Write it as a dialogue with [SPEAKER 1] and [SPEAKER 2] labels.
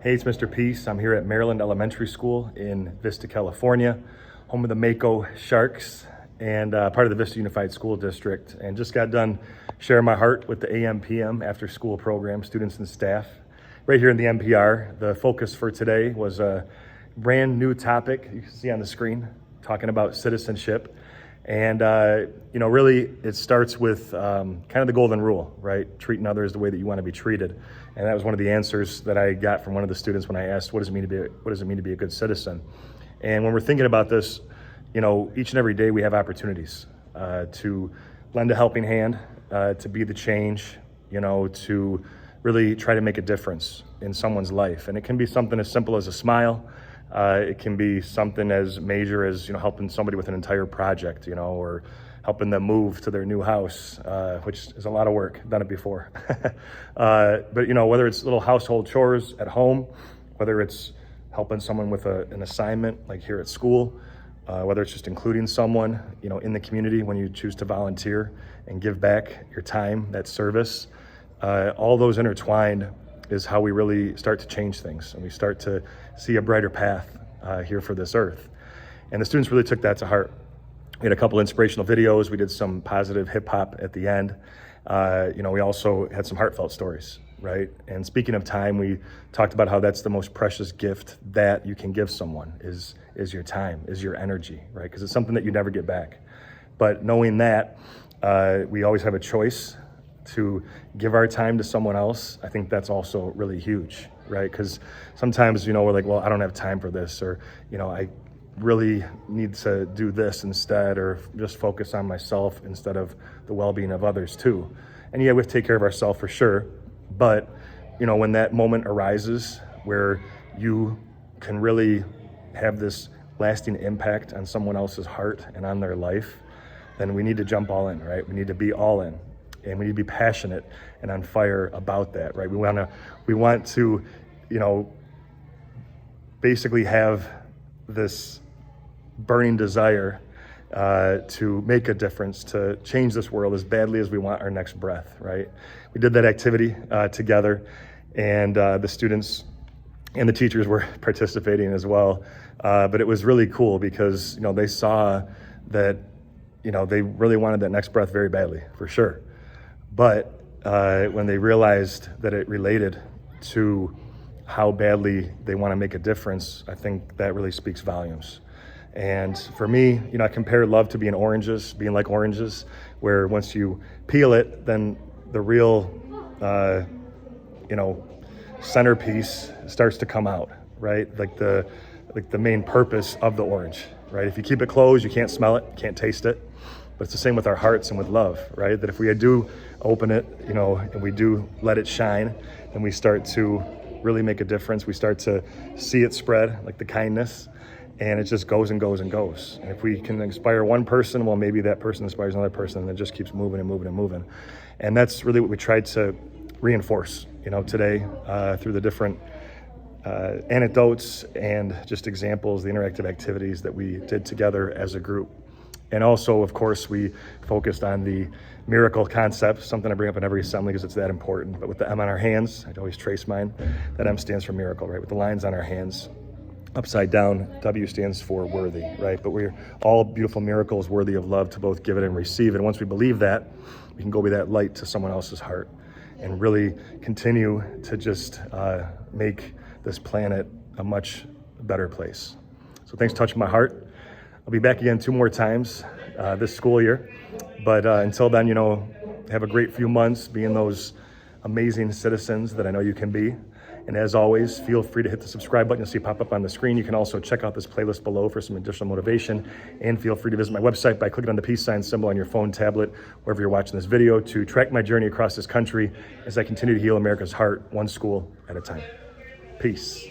[SPEAKER 1] Hey, it's Mr. Peace. I'm here at Maryland Elementary School in Vista, California, home of the Makos Sharks and part of the Vista Unified School District. And just got done sharing my heart with the AM/PM after school program, students and staff. Right here in the NPR, the focus for today was a brand new topic you can see on the screen, talking about citizenship. And, really it starts with kind of the golden rule, right? Treating others the way that you want to be treated. And that was one of the answers that I got from one of the students when I asked, what does it mean to be a good citizen? And when we're thinking about this, each and every day we have opportunities to lend a helping hand, to be the change, to really try to make a difference in someone's life. And it can be something as simple as a smile. It can be something as major as, helping somebody with an entire project, or helping them move to their new house, which is a lot of work. Done it before. But, whether it's little household chores at home, whether it's helping someone with an assignment like here at school, whether it's just including someone, in the community when you choose to volunteer and give back your time, that service, all those intertwined is how we really start to change things, and we start to see a brighter path here for this earth. And the students really took that to heart. We had a couple inspirational videos. We did some positive hip hop at the end. We also had some heartfelt stories, right? And speaking of time, we talked about how that's the most precious gift that you can give someone is your time, is your energy, right? Because it's something that you never get back. But knowing that we always have a choice to give our time to someone else, I think that's also really huge, right? Because sometimes, we're like, well, I don't have time for this, or, I really need to do this instead, or just focus on myself instead of the well-being of others too. And yeah, we have to take care of ourselves for sure. But, when that moment arises where you can really have this lasting impact on someone else's heart and on their life, then we need to jump all in, right? We need to be all in. And we need to be passionate and on fire about that, right? We want to, basically have this burning desire to make a difference, to change this world as badly as we want our next breath, right? We did that activity together, and the students and the teachers were participating as well. But it was really cool because, they saw that, they really wanted that next breath very badly, for sure. But when they realized that it related to how badly they want to make a difference, I think that really speaks volumes. And for me, I compare love to being like oranges, where once you peel it, then the real, centerpiece starts to come out, right? Like the main purpose of the orange, right? If you keep it closed, you can't smell it, can't taste it. But it's the same with our hearts and with love, right? That if we do open it, and we do let it shine, then we start to really make a difference. We start to see it spread, like the kindness, and it just goes and goes and goes. And if we can inspire one person, well, maybe that person inspires another person, and it just keeps moving and moving and moving. And that's really what we tried to reinforce, today through the different anecdotes and just examples, the interactive activities that we did together as a group. And also, of course, we focused on the miracle concept, something I bring up in every assembly because it's that important. But with the M on our hands, I'd always trace mine. That M stands for miracle, right? With the lines on our hands, upside down, W stands for worthy, right? But we're all beautiful miracles worthy of love to both give it and receive. And once we believe that, we can go be that light to someone else's heart and really continue to just make this planet a much better place. So thanks for touching my heart. I'll be back again 2 more times this school year. But until then, have a great few months being those amazing citizens that I know you can be. And as always, feel free to hit the subscribe button you'll see pop up on the screen. You can also check out this playlist below for some additional motivation. And feel free to visit my website by clicking on the peace sign symbol on your phone, tablet, wherever you're watching this video, to track my journey across this country as I continue to heal America's heart, one school at a time. Peace.